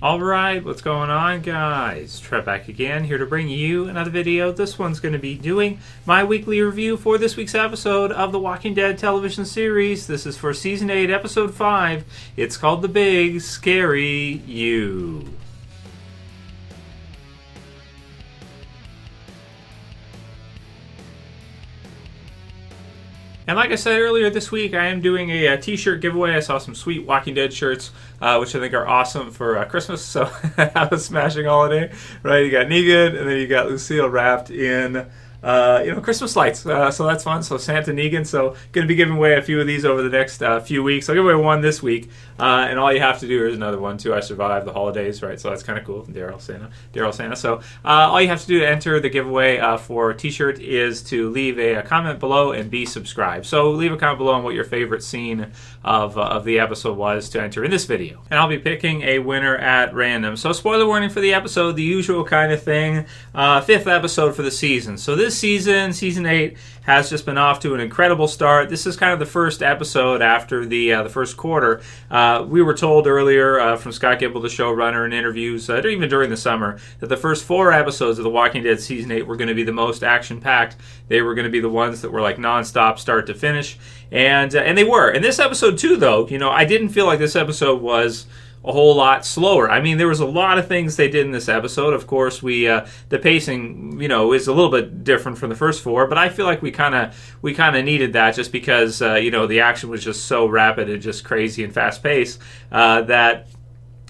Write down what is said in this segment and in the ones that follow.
Alright, what's going on, guys? Trev back again, here to bring you another video. This one's going to be doing my weekly review for this week's episode of the Walking Dead television series. This is for Season 8, Episode 5. It's called The Big Scary You. And like I said earlier this week, I am doing a t-shirt giveaway. I saw some sweet Walking Dead shirts, which I think are awesome for Christmas. So have a smashing holiday, right? You got Negan, and then you got Lucille wrapped in Christmas lights. So that's fun. So Santa Negan. So going to be giving away a few of these over the next few weeks. I'll give away one this week. And all you have to do is another one too. I survived the holidays, right? So that's kind of cool. Daryl Santa. So all you have to do to enter the giveaway for a t-shirt is to leave a comment below and be subscribed. So leave a comment below on what your favorite scene of the episode was to enter in this video. And I'll be picking a winner at random. So spoiler warning for the episode, the usual kind of thing. 5th episode for the season. So this season, Season 8, has just been off to an incredible start. This is kind of the first episode after the first quarter. We were told earlier from Scott Gimple, the showrunner, in interviews, even during the summer, that the first 4 episodes of The Walking Dead Season 8 were going to be the most action-packed. They were going to be the ones that were like non-stop, start to finish. And they were. And this episode, too, though, I didn't feel like this episode was a whole lot slower. I mean, there was a lot of things they did in this episode. Of course, the pacing, is a little bit different from the first 4, but I feel like we kind of needed that just because, the action was just so rapid and just crazy and fast paced that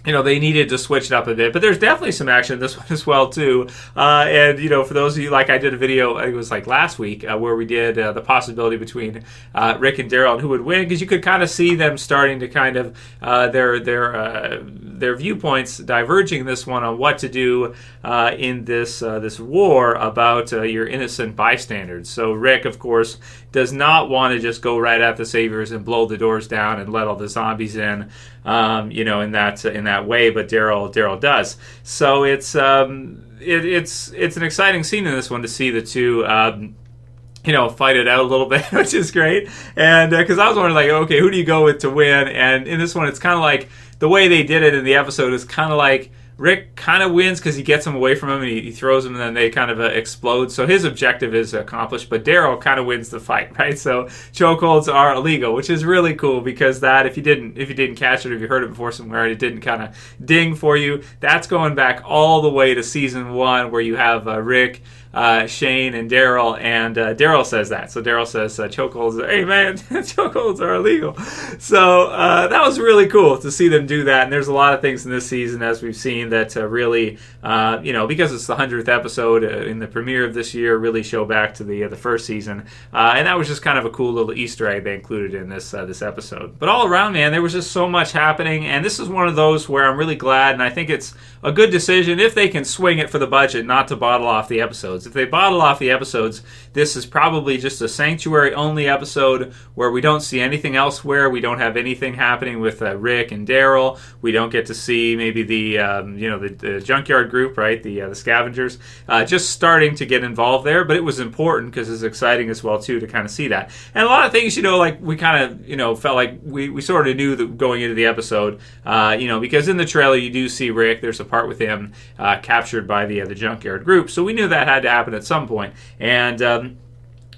they needed to switch it up a bit. But there's definitely some action in this one as well, too. And, for those of you, like I did a video, I think it was like last week, where we did the possibility between Rick and Daryl and who would win, because you could kind of see them starting to kind of, their viewpoints diverging in this one on what to do in this war about your innocent bystanders. So Rick, of course, does not want to just go right at the Saviors and blow the doors down and let all the zombies in, in that way, but Daryl does. So it's an exciting scene in this one to see the two fight it out a little bit, which is great. And because I was wondering, like, okay, who do you go with to win? And in this one, it's kind of like the way they did it in the episode is kind of like Rick kind of wins because he gets him away from him and he throws him, and then they kind of explode. So his objective is accomplished, but Daryl kind of wins the fight, right? So chokeholds are illegal, which is really cool because that, if you didn't catch it, if you heard it before somewhere and it didn't kind of ding for you, that's going back all the way to season 1 where you have Rick, Shane, and Daryl, and Daryl says that. So Daryl says chokeholds, hey man, chokeholds are illegal. So that was really cool to see them do that, and there's a lot of things in this season, as we've seen, that really, because it's the 100th episode in the premiere of this year, really show back to the first season, and that was just kind of a cool little Easter egg they included in this episode. But all around, man, there was just so much happening, and this is one of those where I'm really glad, and I think it's a good decision if they can swing it for the budget, not to bottle off the episodes. If they bottle off the episodes, this is probably just a sanctuary-only episode where we don't see anything elsewhere. We don't have anything happening with Rick and Daryl. We don't get to see maybe the junkyard group, right? The scavengers, just starting to get involved there. But it was important because it's exciting as well too to kind of see that. And a lot of things, like we kind of, felt like we sort of knew that going into the episode, because in the trailer you do see Rick. There's a part with him captured by the junkyard group, so we knew that had to happen at some point. And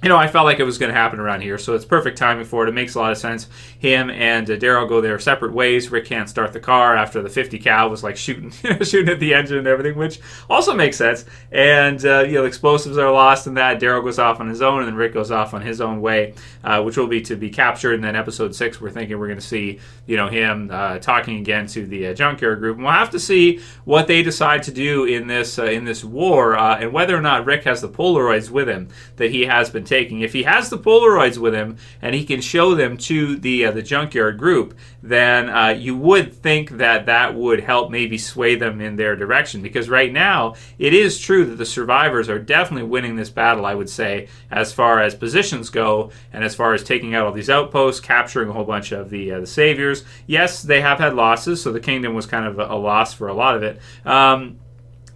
I felt like it was going to happen around here, so it's perfect timing for it. It makes a lot of sense. Him and Daryl go their separate ways. Rick can't start the car after the 50 cal was like shooting at the engine and everything, which also makes sense. And explosives are lost in that. Daryl goes off on his own, and then Rick goes off on his own way, which will be to be captured. And then episode 6, we're thinking we're going to see him talking again to the junkyard group. And we'll have to see what they decide to do in this war, and whether or not Rick has the Polaroids with him that he has been taking. If he has the Polaroids with him and he can show them to the junkyard group, then you would think that would help maybe sway them in their direction, because right now it is true that the survivors are definitely winning this battle, I would say, as far as positions go and as far as taking out all these outposts, capturing a whole bunch of the saviors. Yes, they have had losses, so the kingdom was kind of a loss for a lot of it.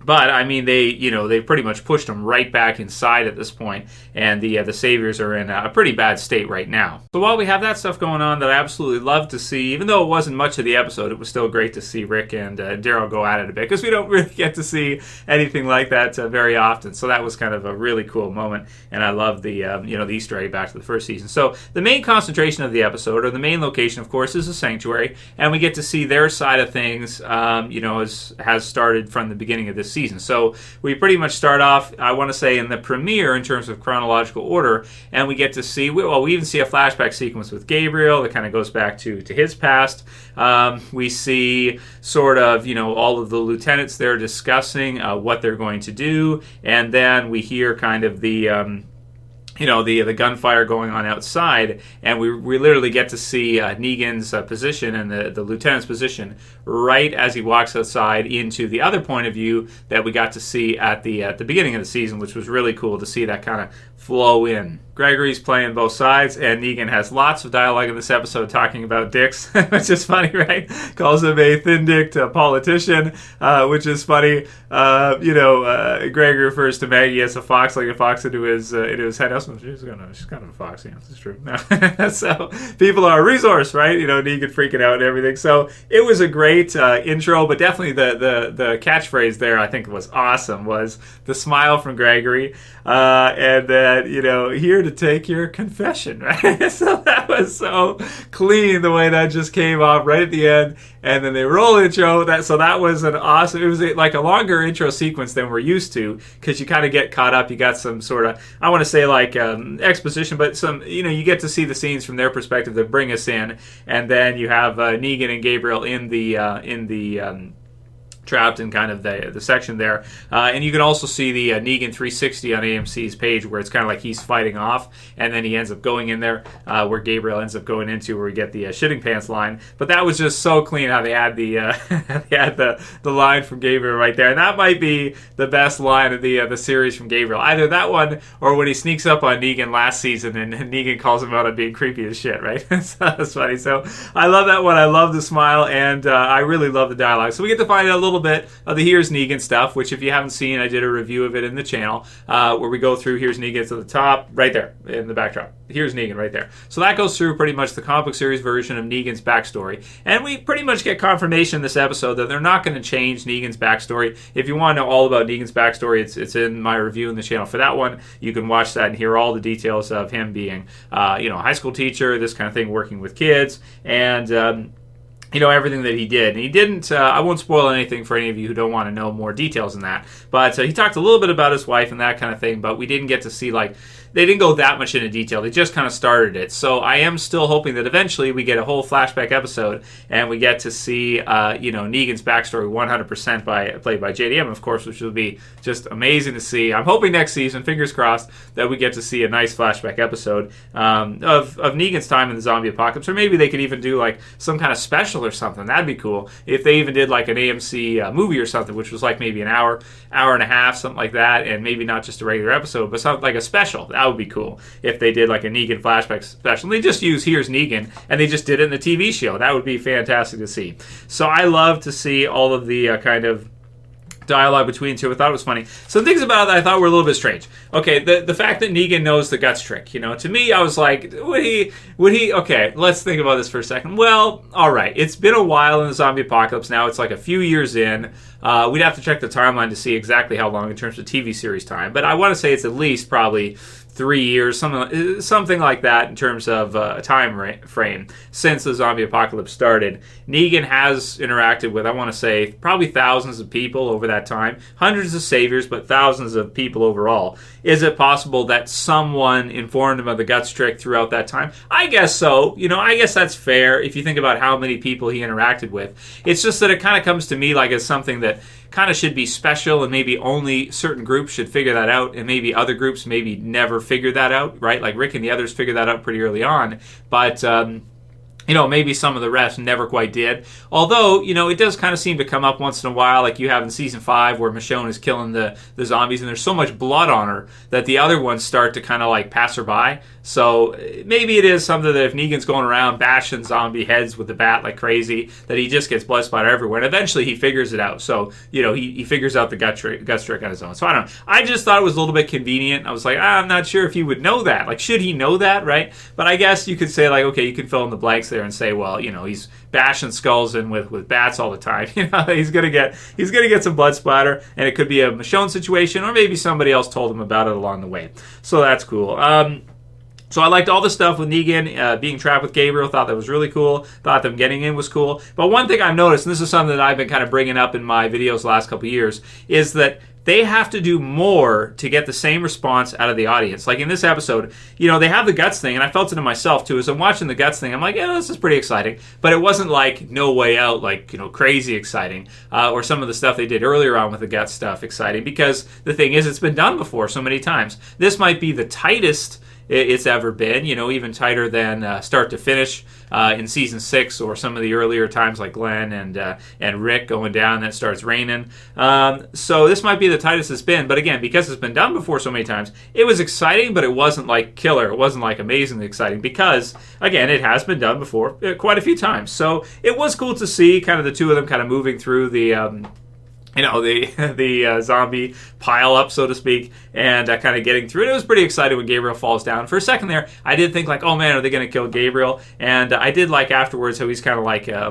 But I mean, they pretty much pushed them right back inside at this point, and the Saviors are in a pretty bad state right now. So while we have that stuff going on that I absolutely love to see, even though it wasn't much of the episode, it was still great to see Rick and Daryl go at it a bit, because we don't really get to see anything like that very often. So that was kind of a really cool moment, and I love the the Easter egg back to the first season. So the main concentration of the episode, or the main location, of course, is the sanctuary, and we get to see their side of things. Has started from the beginning of this season. So we pretty much start off, I want to say, in the premiere in terms of chronological order, and we get to see, we even see a flashback sequence with Gabriel that kind of goes back to his past. We see sort of, all of the lieutenants there discussing what they're going to do, and then we hear kind of the gunfire going on outside, and we literally get to see Negan's position and the lieutenant's position right as he walks outside into the other point of view that we got to see at the beginning of the season, which was really cool to see that kind of flow in. Gregory's playing both sides, and Negan has lots of dialogue in this episode talking about dicks, which is funny, right? Calls him a thin-dicked politician, which is funny. Gregory refers to Maggie as a fox, like a fox into his head. She's kind of a fox, yeah, that's true. So people are a resource, right? Negan freaking out and everything. So it was a great intro, but definitely the catchphrase there I think was awesome, was the smile from Gregory, and that, here to take your confession, right? So that was so clean the way that just came off right at the end, and then they roll intro. So that was an awesome. It was like a longer intro sequence than we're used to, because you kind of get caught up. You got some sort of, I want to say like exposition, but some, you get to see the scenes from their perspective that bring us in, and then you have Negan and Gabriel in the trapped in kind of the section there, and you can also see the Negan 360 on AMC's page, where it's kind of like he's fighting off, and then he ends up going in there where Gabriel ends up going into, where we get the shitting pants line. But that was just so clean how they had the they had the line from Gabriel right there, and that might be the best line of the series from Gabriel. Either that one, or when he sneaks up on Negan last season and Negan calls him out on being creepy as shit, right? So that's funny. So I love that one. I love the smile, and I really love the dialogue. So we get to find out a little bit of the Here's Negan stuff, which if you haven't seen, I did a review of it in the channel, where we go through Here's Negan to the top, right there, in the backdrop. Here's Negan right there. So that goes through pretty much the comic book series version of Negan's backstory. And we pretty much get confirmation in this episode that they're not going to change Negan's backstory. If you want to know all about Negan's backstory, it's in my review in the channel for that one. You can watch that and hear all the details of him being, a high school teacher, this kind of thing, working with kids, and everything that he did. And he didn't, I won't spoil anything for any of you who don't want to know more details than that, but he talked a little bit about his wife and that kind of thing, but we didn't get to see, they didn't go that much into detail. They just kind of started it. So I am still hoping that eventually we get a whole flashback episode and we get to see, Negan's backstory 100% played by JDM, of course, which will be just amazing to see. I'm hoping next season, fingers crossed, that we get to see a nice flashback episode of Negan's time in the zombie apocalypse, or maybe they could even do some kind of special or something. That'd be cool. If they even did an AMC movie or something, which was maybe an hour and a half, something like that, and maybe not just a regular episode, but something like a special. That would be cool if they did a Negan flashback special. And they just use Here's Negan, and they just did it in the TV show. That would be fantastic to see. So I love to see all of the kind of dialogue between the two. I thought it was funny. Some things about it that I thought were a little bit strange. Okay, the fact that Negan knows the guts trick, to me, I was like, would he, okay, let's think about this for a second. Well, alright, it's been a while in the zombie apocalypse now. It's a few years in. We'd have to check the timeline to see exactly how long in terms of TV series time, but I want to say it's at least probably 3 years, something like that in terms of a time frame since the zombie apocalypse started. Negan has interacted with, I want to say, probably thousands of people over that time. Hundreds of saviors, but thousands of people overall. Is it possible that someone informed him of the guts trick throughout that time? I guess so. I guess that's fair if you think about how many people he interacted with. It's just that it kind of comes to me as something that kind of should be special, and maybe only certain groups should figure that out, and maybe other groups maybe never figure that out, right? Like Rick and the others figured that out pretty early on, but maybe some of the rest never quite did. Although, it does kind of seem to come up once in a while, like you have in season 5 where Michonne is killing the zombies, and there's so much blood on her that the other ones start to kind of pass her by. So maybe it is something that if Negan's going around bashing zombie heads with the bat like crazy, that he just gets blood splatter everywhere. And eventually he figures it out. So, he figures out the gut trick on his own. So I don't know. I just thought it was a little bit convenient. I was like, I'm not sure if he would know that. Like, should he know that, right? But I guess you could say, like, okay, you can fill in the blanks there and say, well, he's bashing skulls in with bats all the time. He's gonna get some blood splatter, and it could be a Michonne situation, or maybe somebody else told him about it along the way. So that's cool. So I liked all the stuff with Negan being trapped with Gabriel. Thought that was really cool. Thought them getting in was cool. But one thing I've noticed, and this is something that I've been kind of bringing up in my videos the last couple of years, is that they have to do more to get the same response out of the audience. Like in this episode, they have the guts thing, and I felt it in myself too. As I'm watching the guts thing, I'm like, yeah, this is pretty exciting. But it wasn't like No Way Out, like, crazy exciting. Or some of the stuff they did earlier on with the guts stuff exciting. Because the thing is, it's been done before so many times. This might be the tightest it's ever been, even tighter than start to finish in season 6, or some of the earlier times like Glenn and Rick going down, and it starts raining. So this might be the tightest it's been, but again, because it's been done before so many times, it was exciting, but it wasn't like killer. It wasn't like amazingly exciting because, again, it has been done before quite a few times. So it was cool to see kind of the two of them kind of moving through the zombie pile up, so to speak, and kind of getting through it. It was pretty exciting when Gabriel falls down. For a second there, I did think like, oh man, are they going to kill Gabriel? And I did like afterwards how he's kind of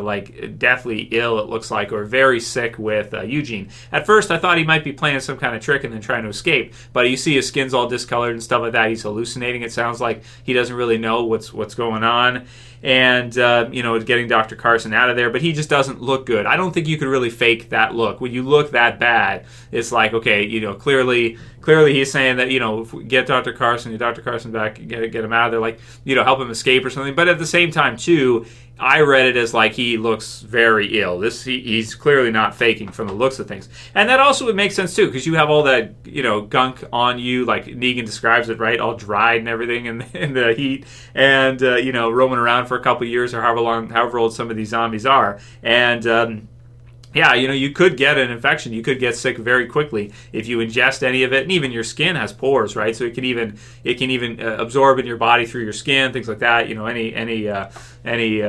like deathly ill, it looks like, or very sick with Eugene. At first, I thought he might be playing some kind of trick and then trying to escape, but you see his skin's all discolored and stuff like that. He's hallucinating. It sounds like he doesn't really know what's going on. And, getting Dr. Carson out of there, but he just doesn't look good. I don't think you could really fake that look. When you look that bad, it's like, okay, clearly he's saying that, if we get Dr. Carson back, get him out of there, like, help him escape or something. But at the same time, too, I read it as like he looks very ill. He's clearly not faking from the looks of things. And that also would make sense, too, because you have all that, gunk on you, like Negan describes it, right? All dried and everything in the heat, and, roaming around for a couple years or however old some of these zombies are. And, yeah, you could get an infection. You could get sick very quickly if you ingest any of it, and even your skin has pores, right? So it can even absorb in your body through your skin, things like that. Any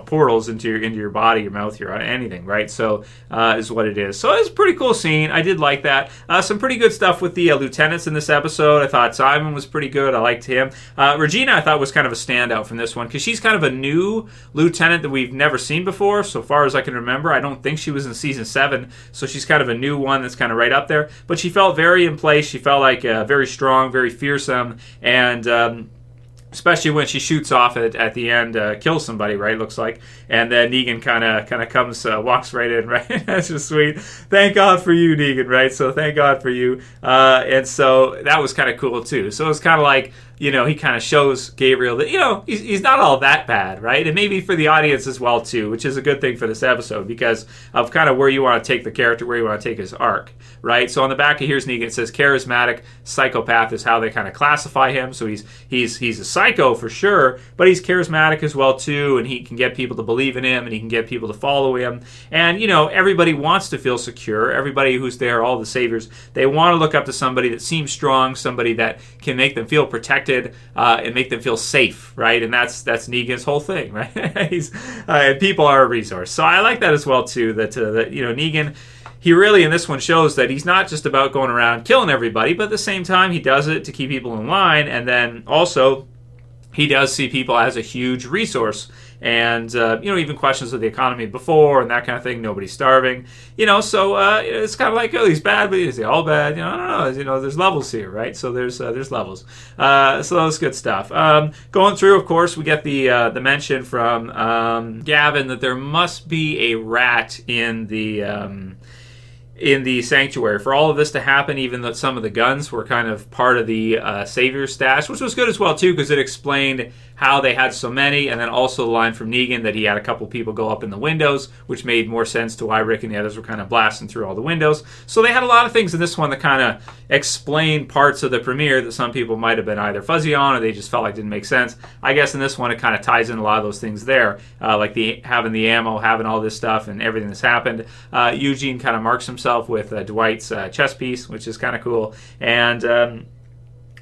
portals into your body, your mouth, your anything, right? So is what it is. So it's a pretty cool scene. I did like that. Some pretty good stuff with the lieutenants in this episode. I thought Simon was pretty good. I liked him. Regina, I thought, was kind of a standout from this one because she's kind of a new lieutenant that we've never seen before, so far as I can remember. I don't think she was in season 7, so she's kind of a new one that's kind of right up there. But she felt very in place. She felt like very strong, very fearsome, and especially when she shoots off at the end, kills somebody, right? Looks like, and then Negan kind of comes, walks right in, right? That's just sweet. Thank God for you, Negan, right? So thank God for you, and so that was kind of cool too. So it's kind of like, he kind of shows Gabriel that, he's not all that bad, right? And maybe for the audience as well, too, which is a good thing for this episode because of kind of where you want to take the character, where you want to take his arc, right? So on the back of Here's Negan, it says charismatic psychopath is how they kind of classify him. So he's a psycho for sure, but he's charismatic as well, too, and he can get people to believe in him, and he can get people to follow him. And, everybody wants to feel secure. Everybody who's there, all the saviors, they want to look up to somebody that seems strong, somebody that can make them feel protected, and make them feel safe, right? And that's Negan's whole thing, right? And people are a resource. So I like that as well too. That Negan, he really in this one shows that he's not just about going around killing everybody, but at the same time he does it to keep people in line, and then also he does see people as a huge resource. And, even questions of the economy before and that kind of thing. Nobody's starving, so it's kind of like, oh, he's bad, but is he all bad? I don't know. There's levels here, right? So there's levels. So that was good stuff. Going through, of course, we get the mention from Gavin that there must be a rat in the sanctuary. For all of this to happen, even though some of the guns were kind of part of the Savior's stash, which was good as well, too, because it explained how they had so many, and then also the line from Negan that he had a couple people go up in the windows, which made more sense to why Rick and the others were kind of blasting through all the windows. So they had a lot of things in this one that kind of explained parts of the premiere that some people might have been either fuzzy on or they just felt like didn't make sense. I guess in this one it kind of ties in a lot of those things there, like having the ammo, having all this stuff, and everything that's happened. Eugene kind of marks himself with Dwight's chess piece, which is kind of cool. And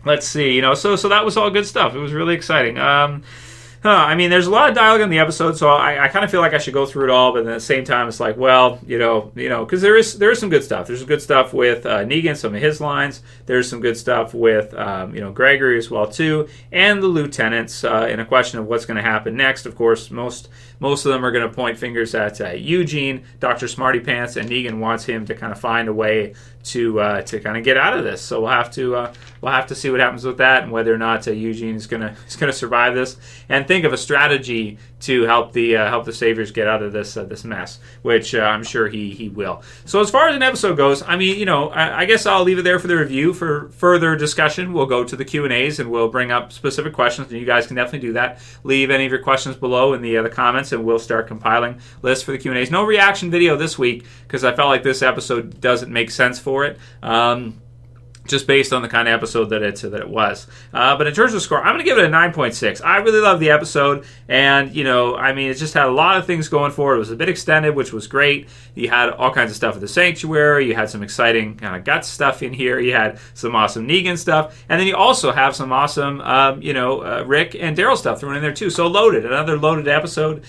let's see, so that was all good stuff. It was really exciting. I mean, there's a lot of dialogue in the episode, so I kind of feel like I should go through it all, but at the same time, it's like, well, because there is some good stuff. There's some good stuff with Negan, some of his lines. There's some good stuff with Gregory as well too, and the lieutenants in a question of what's going to happen next. Of course, most of them are going to point fingers at Eugene, Dr. Smarty Pants, and Negan wants him to kind of find a way to kind of get out of this. So we'll have to see what happens with that and whether or not Eugene is gonna survive this, and think of a strategy to help the Saviors get out of this mess, which I'm sure he will. So as far as an episode goes, I mean, I guess I'll leave it there for the review. For further discussion, we'll go to the Q&As and we'll bring up specific questions, and you guys can definitely do that. Leave any of your questions below in the comments, and we'll start compiling lists for the Q&As. No reaction video this week because I felt like this episode doesn't make sense for it. Just based on the kind of episode that it was. But in terms of score, I'm going to give it a 9.6. I really love the episode, and, I mean, it just had a lot of things going for it. It was a bit extended, which was great. You had all kinds of stuff at the Sanctuary. You had some exciting kind of guts stuff in here. You had some awesome Negan stuff. And then you also have some awesome, Rick and Daryl stuff thrown in there, too. So loaded. Another loaded episode.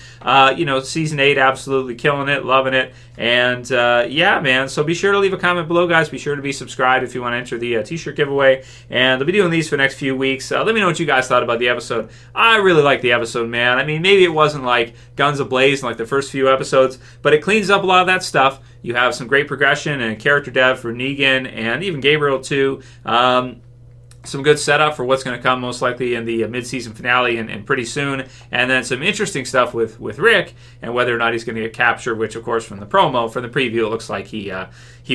Season 8, absolutely killing it, loving it. And, yeah, man. So be sure to leave a comment below, guys. Be sure to be subscribed if you want to enter the t-shirt giveaway, and I'll be doing these for the next few weeks. Let me know what you guys thought about the episode. I really like the episode, man. I mean, maybe it wasn't like guns ablaze in like the first few episodes, but it cleans up a lot of that stuff. You have some great progression and character dev for Negan and even Gabriel too. Some good setup for what's going to come most likely in the mid-season finale and pretty soon, and then some interesting stuff with Rick and whether or not he's going to get captured, which of course from the preview it looks like he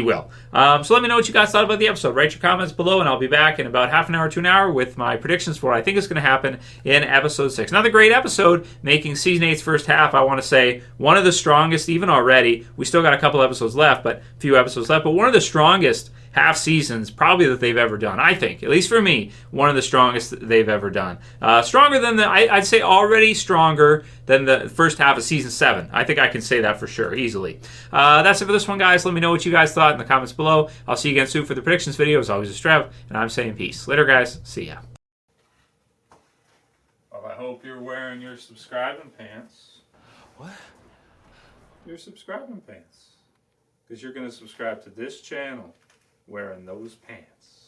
will. So let me know what you guys thought about the episode. Write your comments below, and I'll be back in about half an hour to an hour with my predictions for what I think is going to happen in episode 6. Another great episode, making season 8's first half, I want to say, one of the strongest even already. We still got a couple episodes left, but few episodes left, but one of the strongest half seasons probably that they've ever done. I think, at least for me, one of the strongest that they've ever done. Stronger than I'd say already stronger than the first half of season 7. I think I can say that for sure, easily. That's it for this one, guys. Let me know what you guys thought in the comments below. I'll see you again soon for the predictions video. As always, it's Trev, and I'm saying peace. Later, guys. See ya. Well, I hope you're wearing your subscribing pants. What? Your subscribing pants. Because you're going to subscribe to this channel wearing those pants.